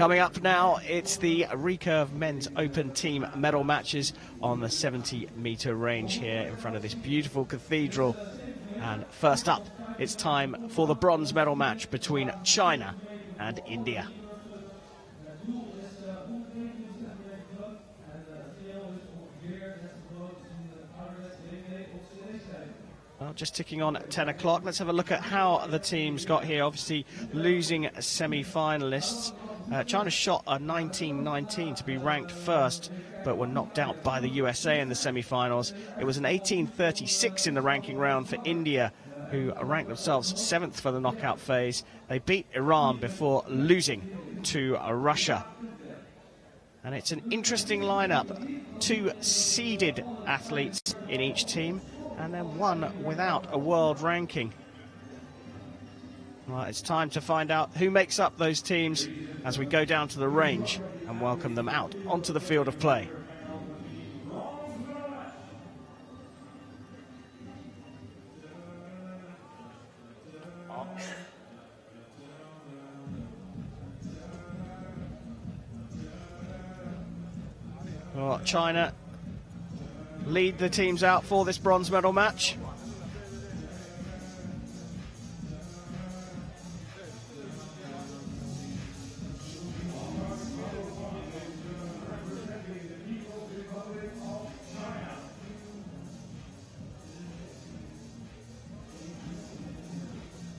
Coming up now, it's the Recurve Men's Open Team medal matches on the 70-metre range here in front of this beautiful cathedral. And first up, it's time for the bronze medal match between China and India. Well, just ticking on at 10 o'clock. Let's have a look at how the teams got here. Obviously, losing semi-finalists. China shot a 19.19 to be ranked first, but were knocked out by the USA in the semi-finals. It was an 18.36 in the ranking round for India, who ranked themselves 7th for the knockout phase. They beat Iran before losing to Russia. And it's an interesting lineup. 2 seeded athletes in each team, and then 1 without a world ranking. Well, it's time to find out who makes up those teams as we go down to the range and welcome them out onto the field of play. Well, China lead the teams out for this bronze medal match.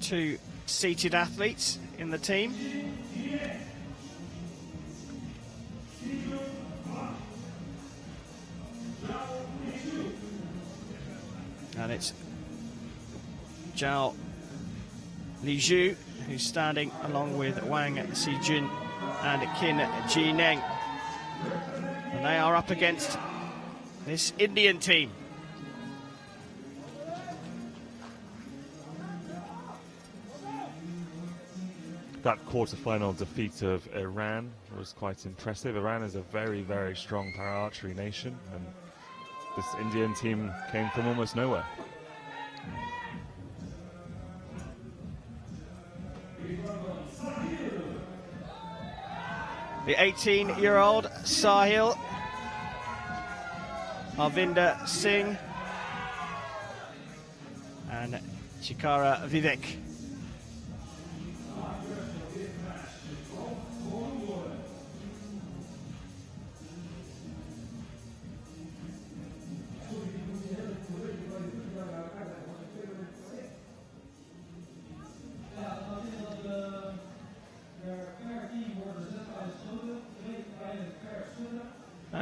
Two seated athletes in the team. And it's Zhao Lixue who's standing along with Wang, Sijun and Jieneng. And they are up against this Indian team. That quarter-final defeat of Iran was quite impressive. Iran is a very, very strong para-archery nation, and this Indian team came from almost nowhere. The 18-year-old Sahil, Harvinder Singh and Chikara Vivek.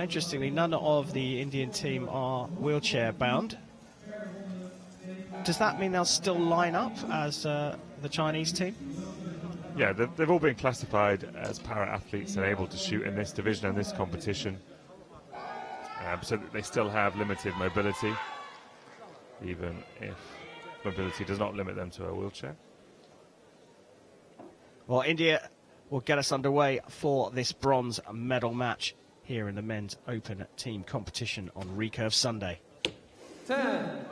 Interestingly, none of the Indian team are wheelchair bound. Does that mean they'll still line up as the Chinese team? Yeah, they've all been classified as para-athletes and able to shoot in this division and this competition. So they still have limited mobility, even if mobility does not limit them to a wheelchair. Well, India will get us underway for this bronze medal match here in the men's open team competition on Recurve Sunday. 10.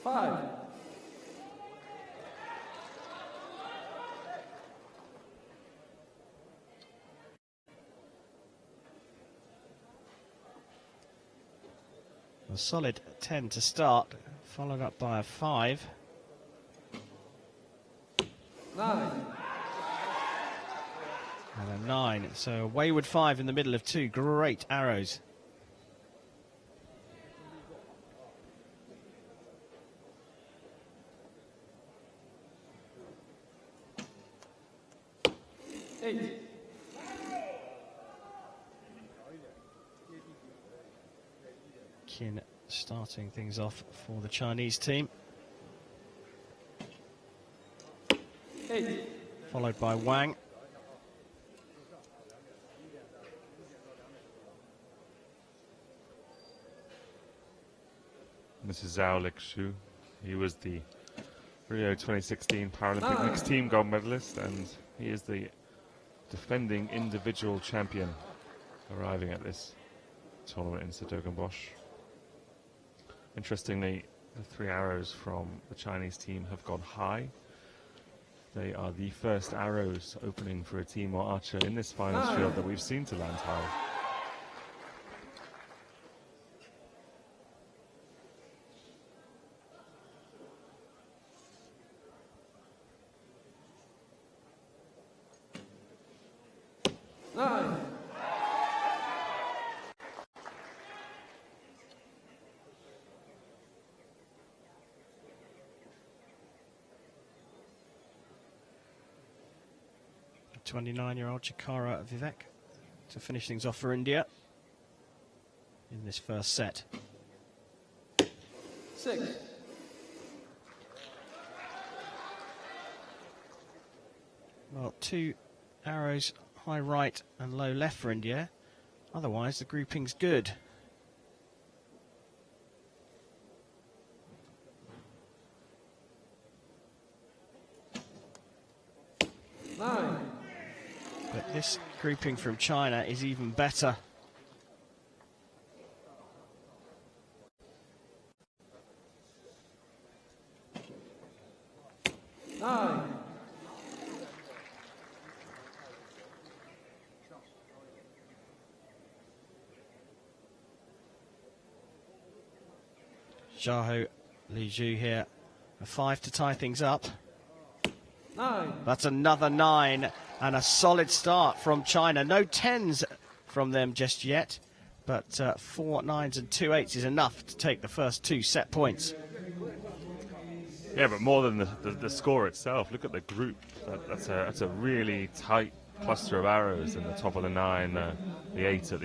Five. A solid 10 to start, followed up by a 5. 9. And a 9. So a wayward 5 in the middle of 2 great arrows. Qin starting things off for the Chinese team. 8. Followed by Wang. This is Zhao Lixue. He was the Rio 2016 Paralympic mixed team gold medalist, and he is the defending individual champion arriving at this tournament in Den Bosch. Interestingly, the 3 arrows from the Chinese team have gone high. They are the first arrows opening for a team or archer in this finals field that we've seen to land high. Nine. The 29-year-old Chikara Vivek to finish things off for India in this first set. 6. Well, 2 arrows high right and low left for India. Otherwise, the grouping's good. Nine. But this grouping from China is even better. Nine. Zhao Lixue here, a 5 to tie things up. 9. That's another 9 and a solid start from China. No 10s from them just yet, but 4 9s and 2 8s is enough to take the first 2 set points. Yeah, but more than the score itself, look at the group. That's a really tight cluster of arrows in the top of the 9, the 8 at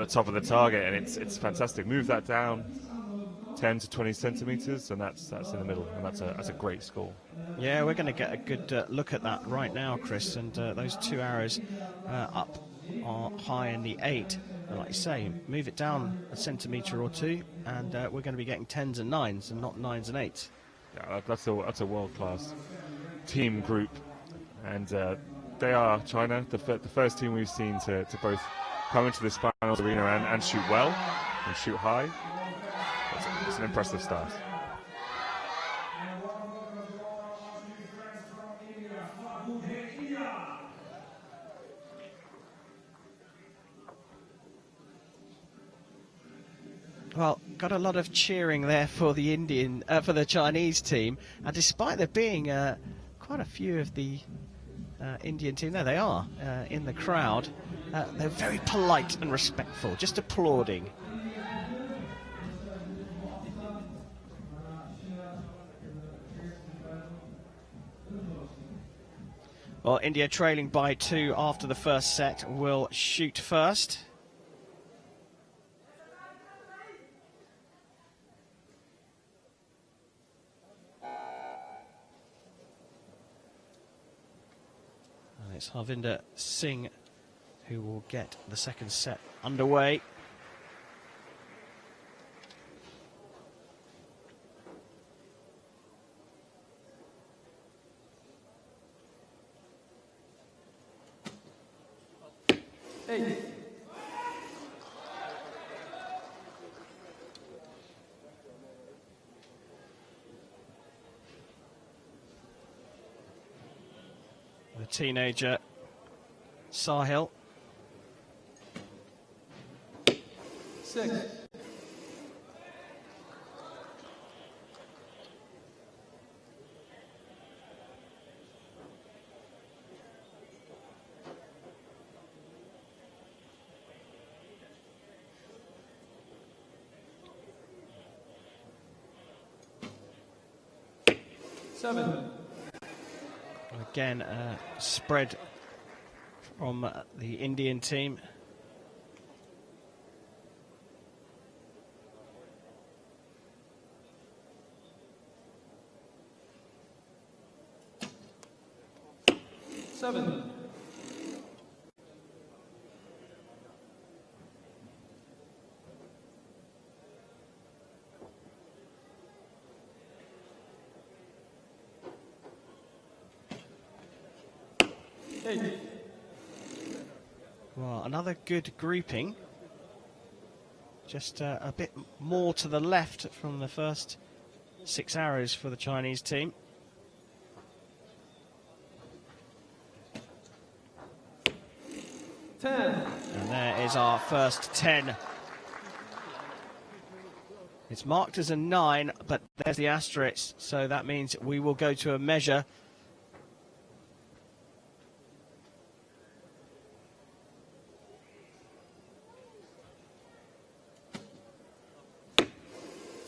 the top of the target, and it's fantastic. Move that down 10 to 20 centimetres, and that's in the middle, and that's a great score. Yeah, we're going to get a good look at that right now, Chris, and those 2 arrows up are high in the 8. And like you say, move it down a centimetre or 2, and we're going to be getting 10s and 9s and not 9s and 8s. Yeah, that's a world-class team group, and they are China, the first team we've seen to both come into this finals arena and shoot well and shoot high. It's an impressive start. Well, got a lot of cheering there for the for the Chinese team, and despite there being quite a few of the Indian team, there they are in the crowd. They're very polite and respectful, just applauding. Well, India trailing by 2 after the first set will shoot first. And it's Harvinder Singh who will get the second set underway. Eight. The teenager Sahil. 6. 7. Again, spread from the Indian team. Seven. 8. Well, another good grouping. Just a bit more to the left from the first 6 arrows for the Chinese team. And there is our first 10. It's marked as a 9, but there's the asterisk, so that means we will go to a measure.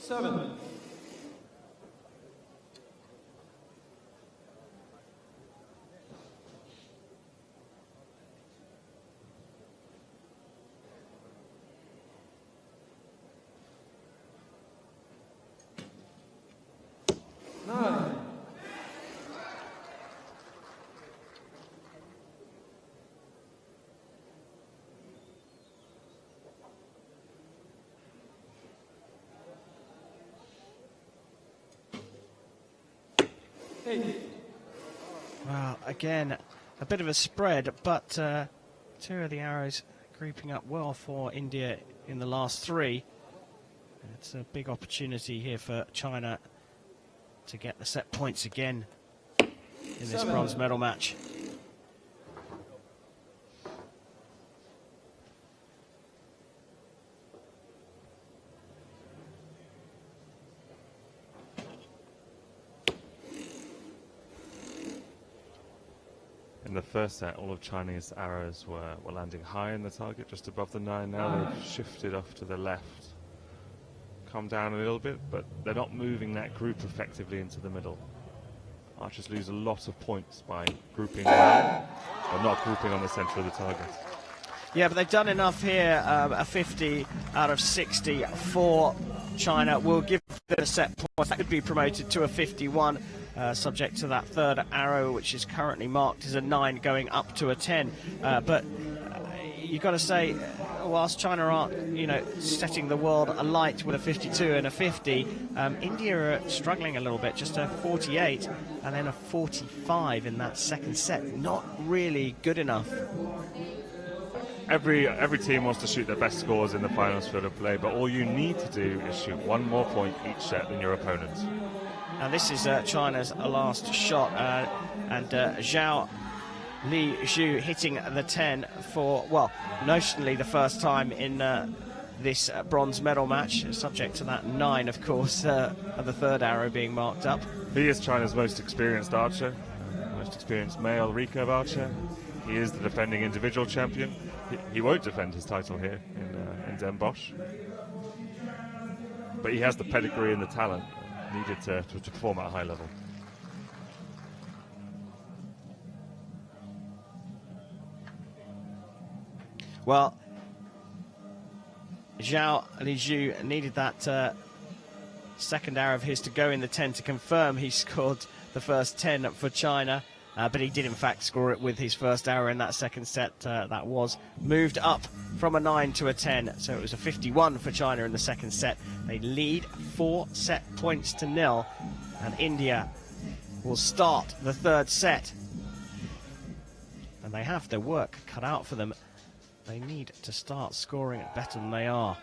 Seven. Nine. Eight. Well, again, a bit of a spread, but 2 of the arrows grouping up well for India in the last 3. It's a big opportunity here for China to get the set points again in this bronze medal match. In the first set, all of Chinese arrows were landing high in the target, just above the 9. Now they've shifted off to the left. Come down a little bit, but they're not moving that group effectively into the middle. Archers lose a lot of points by grouping well, or not grouping on the centre of the target. Yeah, but they've done enough here. A 50 out of 60 for China will give them a set point. That could be promoted to a 51, subject to that third arrow, which is currently marked as a 9, going up to a 10. But you've got to say, whilst China aren't, setting the world alight with a 52 and a 50, India are struggling a little bit, just a 48 and then a 45 in that second set. Not really good enough. Every team wants to shoot their best scores in the finals field of play, but all you need to do is shoot 1 more point each set than your opponent. And this is China's last shot, and Zhao Lixue hitting the 10 for, well, notionally the first time in this bronze medal match, subject to that 9, of course, of the third arrow being marked up. He is China's most experienced archer, most experienced male recurve archer. He is the defending individual champion. He won't defend his title here in Den Bosch, but he has the pedigree and the talent needed to perform at a high level. Well, Zhao Lixue needed that second arrow of his to go in the 10 to confirm he scored the first 10 for China. But he did, in fact, score it with his first arrow in that second set. That was moved up from a 9 to a 10. So it was a 51 for China in the second set. They lead 4 set points to 0. And India will start the third set. And they have their work cut out for them. They need to start scoring better than they are.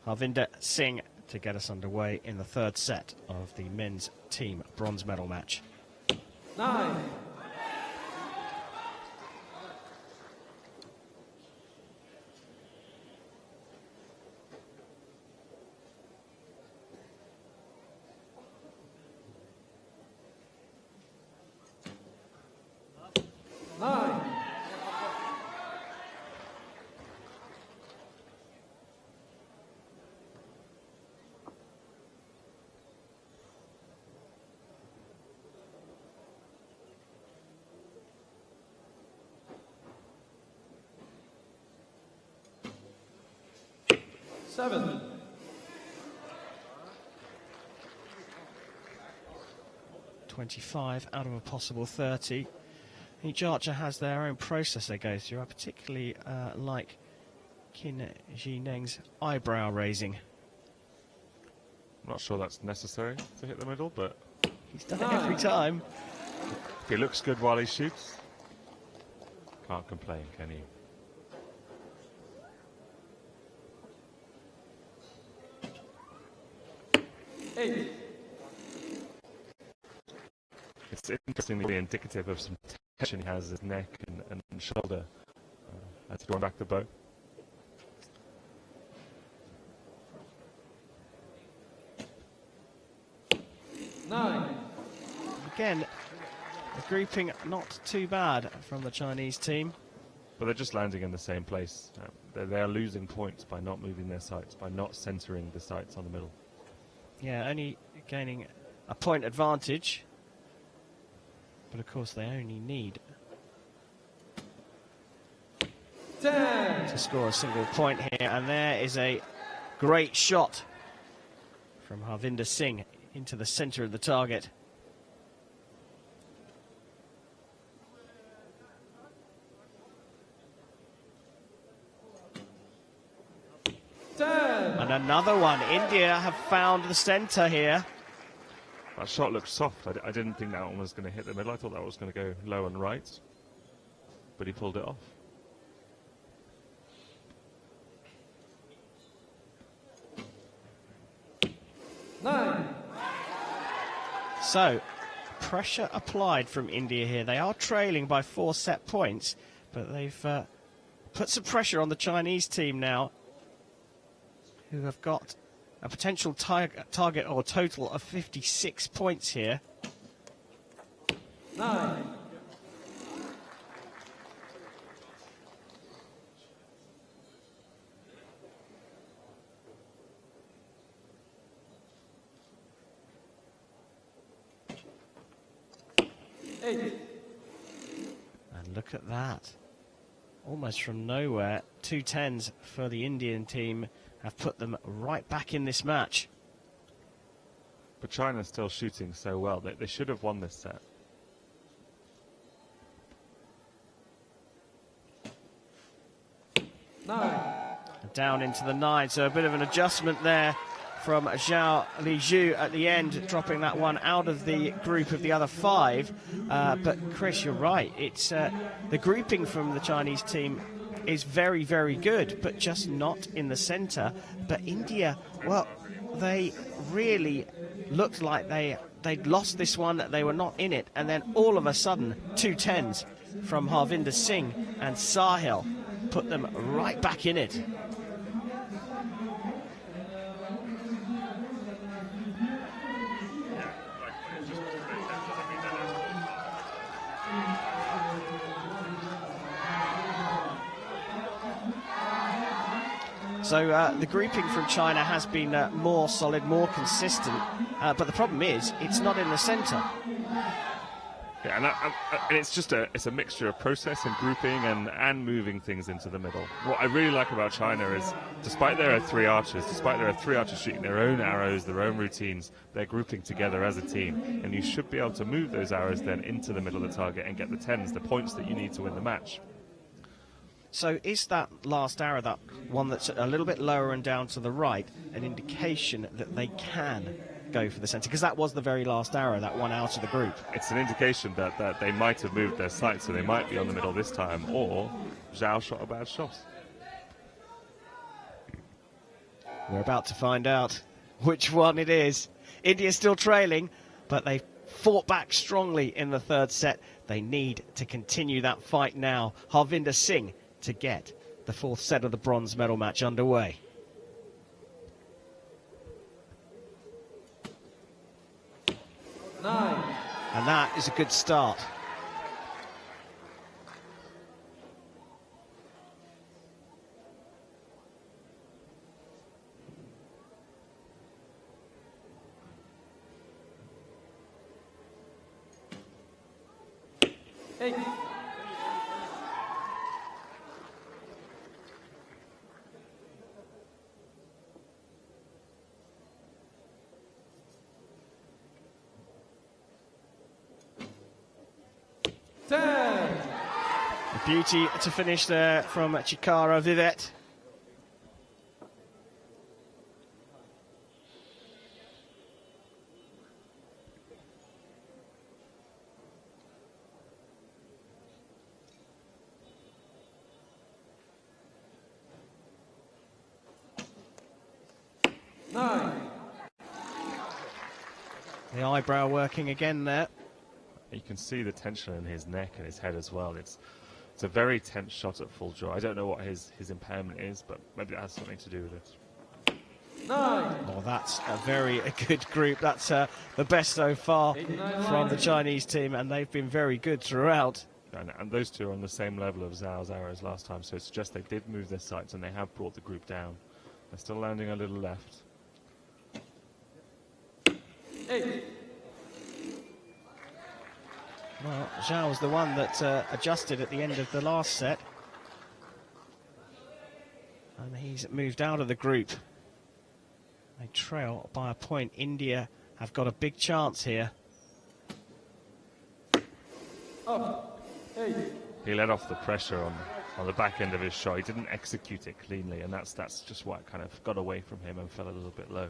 Harvinder, Singh to get us underway in the third set of the men's team bronze medal match. 9. Seven. .25 out of a possible 30. Each archer has their own process they go through. I particularly like Jieneng's eyebrow raising. I'm not sure that's necessary to hit the middle, but He's done it every time. if he looks good while he shoots, can't complain, can you? Eight. It's interestingly indicative of some tension he has in his neck and shoulder as he's going back the bow. Nine. Again, the grouping not too bad from the Chinese team. But they're just landing in the same place. They are losing points by not moving their sights, by not centering the sights on the middle. Yeah, only gaining a point advantage. But of course they only need 10. to score a single point here. And there is a great shot from Harvinder Singh into the centre of the target. And another one. India have found the centre here. That shot looked soft. I didn't think that one was going to hit the middle. I thought that was going to go low and right. But he pulled it off. Nine. So, pressure applied from India here. They are trailing by 4 set points, but they've put some pressure on the Chinese team now, who have got a potential target or total of 56 points here. 9. Eight. And look at that. Almost from nowhere, 2 10s for the Indian team have put them right back in this match. But China's still shooting so well. They should have won this set. Nine. Down into the 9, so a bit of an adjustment there from Zhao Lixue at the end, dropping that one out of the group of the other 5. But Chris, you're right. It's the grouping from the Chinese team is very, very good, but just not in the centre. But India, well, they really looked like they'd lost this one. They were not in it, and then all of a sudden, 2 10s from Harvinder Singh and Sahil put them right back in it. So the grouping from China has been more solid, more consistent, but the problem is it's not in the centre. Yeah, and it's just it's a mixture of process and grouping and moving things into the middle. What I really like about China is, despite there are 3 archers shooting their own arrows, their own routines, they're grouping together as a team, and you should be able to move those arrows then into the middle of the target and get the 10s, the points that you need to win the match. So is that last arrow, that one that's a little bit lower and down to the right, an indication that they can go for the centre? Because that was the very last arrow, that one out of the group. It's an indication that they might have moved their sights, so they might be on the middle this time, or Zhao shot a bad shot. We're about to find out which one it is. India's still trailing, but they fought back strongly in the 3rd set. They need to continue that fight now. Harvinder Singh to get the 4th set of the bronze medal match underway. Nine. And that is a good start. Eight. A beauty to finish there from Chikara, Vivek. The eyebrow working again there. You can see the tension in his neck and his head as well. It's a very tense shot at full draw. I don't know what his impairment is, but maybe that has something to do with it. 9. Oh, that's a good group. That's the best so far from the Chinese team, and they've been very good throughout. And those two are on the same level of Zhao's arrows last time, so it's just they did move their sights and they have brought the group down. They're still landing a little left. 8. Well, Zhao was the one that adjusted at the end of the last set. And he's moved out of the group. They trail by a point. India have got a big chance here. Up. 8. He let off the pressure on the back end of his shot. He didn't execute it cleanly, and that's just why it kind of got away from him and fell a little bit low.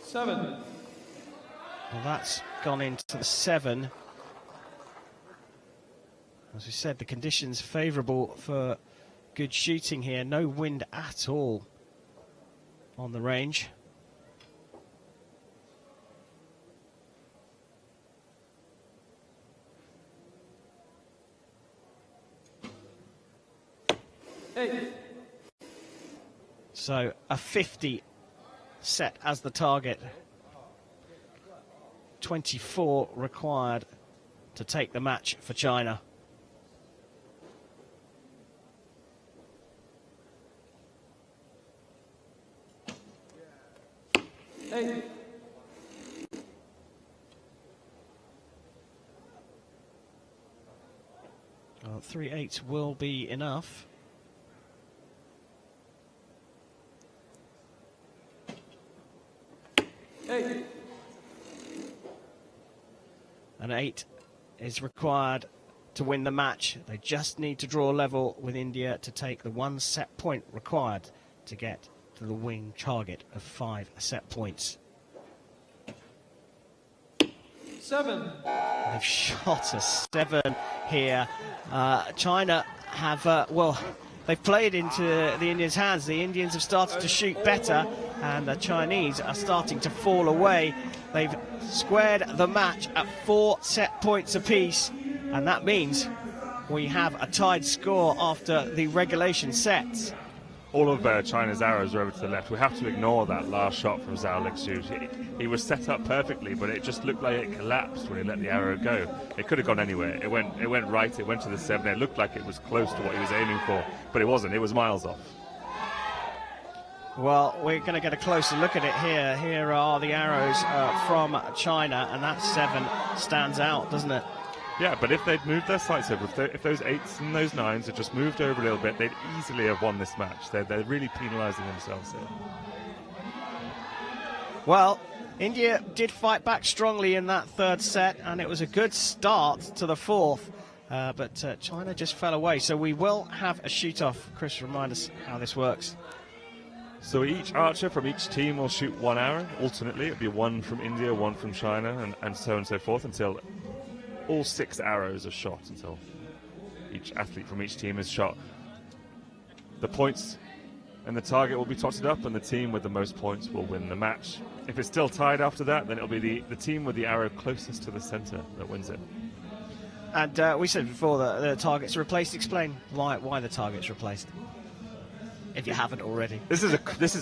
Seven. Well, that's gone into the 7. As we said, the conditions favourable for good shooting here. No wind at all on the range. Eight. So a 50 set as the target. 24 required to take the match for China. Eight. Well, 3/8 will be enough. Eight. An 8 is required to win the match. They just need to draw level with India to take the 1 set point required to get to the wing target of 5 set points. 7. They've shot a 7 here. China have, well, they've played into the Indians' hands. The Indians have started to shoot better, and the Chinese are starting to fall away. They've squared the match at 4 set points apiece, and that means we have a tied score after the regulation sets. All of China's arrows are over to the left. We have to ignore that last shot from Zhao Lixue. He was set up perfectly, but it just looked like it collapsed when he let the arrow go. It could have gone anywhere. It went right. It went to the 7. It looked like it was close to what he was aiming for, but it wasn't. It was miles off. Well, we're going to get a closer look at it here. Here are the arrows from China, and that 7 stands out, doesn't it? Yeah, but if they'd moved their sights over, if those 8s and those 9s had just moved over a little bit, they'd easily have won this match. They're really penalising themselves here. Well, India did fight back strongly in that 3rd set, and it was a good start to the 4th. But China just fell away. So we will have a shoot-off. Chris, remind us how this works. So each archer from each team will shoot 1 arrow. Alternately, it'll be 1 from India, 1 from China, and so on and so forth until all 6 arrows are shot, until each athlete from each team is shot. The points and the target will be totted up, and the team with the most points will win the match. If it's still tied after that, then it'll be the team with the arrow closest to the centre that wins it. And we said before that the target's replaced. Explain why the target's replaced, if you haven't already. This is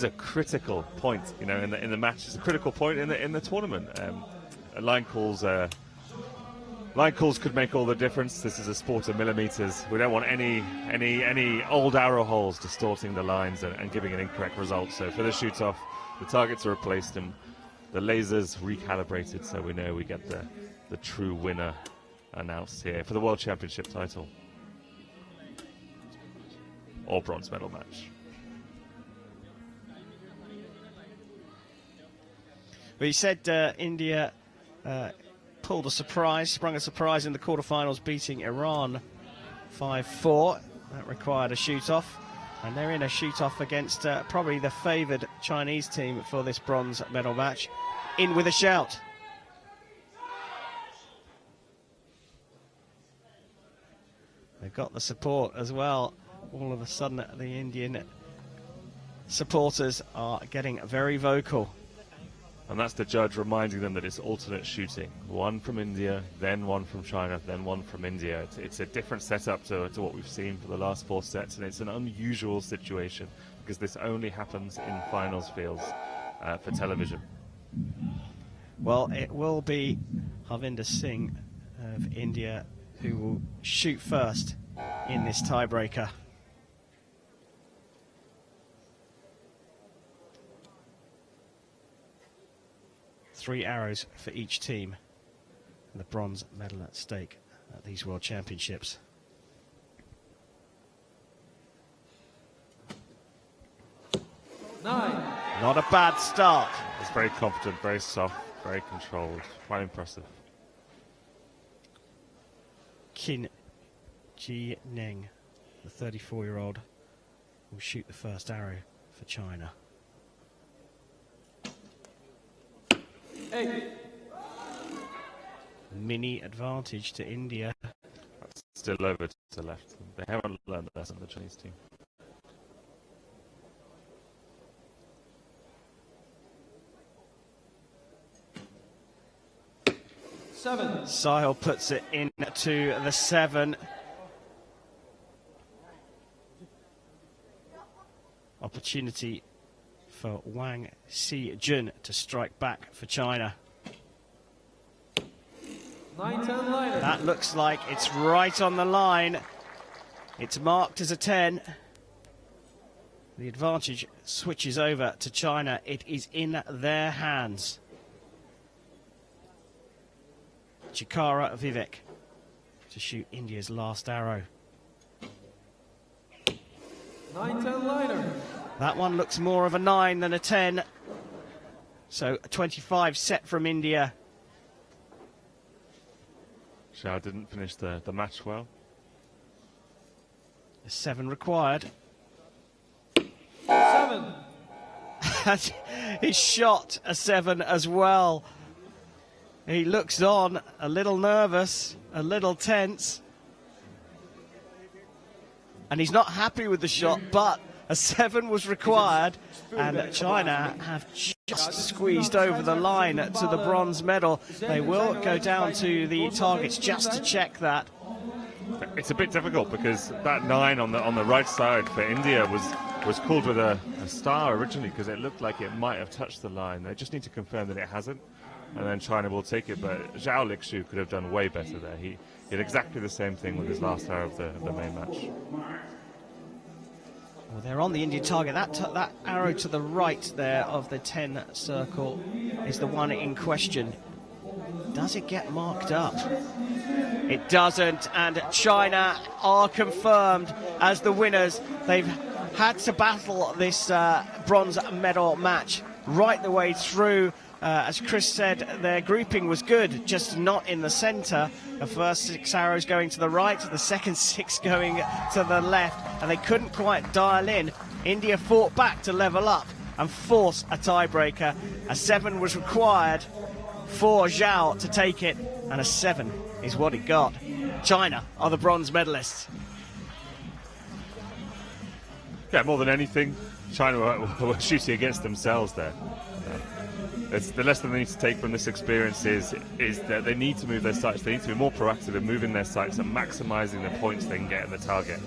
a critical point, you know, in the match. It's a critical point in the tournament. Line calls could make all the difference. This is a sport of millimeters. We don't want any old arrow holes distorting the lines and giving an incorrect result. So for the shoot-off, the targets are replaced and the lasers recalibrated, so we know we get the true winner announced here for the World Championship title or bronze medal match. Well, you said India pulled a surprise, sprung a surprise in the quarterfinals, beating Iran 5-4. That required a shoot-off, and they're in a shoot-off against probably the favoured Chinese team for this bronze medal match. In with a shout. got the support as well. All of a sudden, the Indian supporters are getting very vocal. And that's the judge reminding them that it's alternate shooting. One from India, then one from China, then one from India. It's a different setup to what we've seen for the last 4 sets, and it's an unusual situation because this only happens in finals fields for television. Well, it will be Harvinder Singh of India who will shoot first in this tiebreaker. Three arrows for each team, and the bronze medal at stake at these World Championships. Not a bad start. It's very confident, very soft, very controlled, quite impressive. Jieneng, the 34-year-old, will shoot the first arrow for China. 8. Mini advantage to India. That's still over to the left. They haven't learned the lesson, the Chinese team. Sahil puts it into the 7. Opportunity for Wang Sijun to strike back for China. 9-10 liner. That looks like it's right on the line. It's marked as a 10. The advantage switches over to China. It is in their hands. Chikara Vivek to shoot India's last arrow. 9-10 liner. That one looks more of a 9 than a 10. So a 25 set from India. Zhao didn't finish the match well. A 7 required. 7. He shot a 7 as well. He looks on, a little nervous, a little tense. And he's not happy with the shot, but a 7 was required, and China have just squeezed over the line to the bronze medal. They will go down to the targets just to check that. It's a bit difficult because that 9 on the right side for India was called with a star originally because it looked like it might have touched the line. They just need to confirm that it hasn't, and then China will take it. But Zhao Lixue could have done way better there. He did exactly the same thing with his last arrow of the main match. Well, they're on the Indian target. That arrow to the right there of the 10 circle is the one in question. Does it get marked up? It doesn't, and China are confirmed as the winners. They've had to battle this bronze medal match right the way through. As Chris said, their grouping was good, just not in the centre. The first 6 arrows going to the right, the second 6 going to the left, and they couldn't quite dial in. India fought back to level up and force a tiebreaker. A 7 was required for Zhao to take it, and a 7 is what he got. China are the bronze medalists. Yeah, more than anything, China were shooting against themselves there. It's the lesson they need to take from this experience is that they need to move their sights. They need to be more proactive in moving their sights and maximising the points they can get at the target.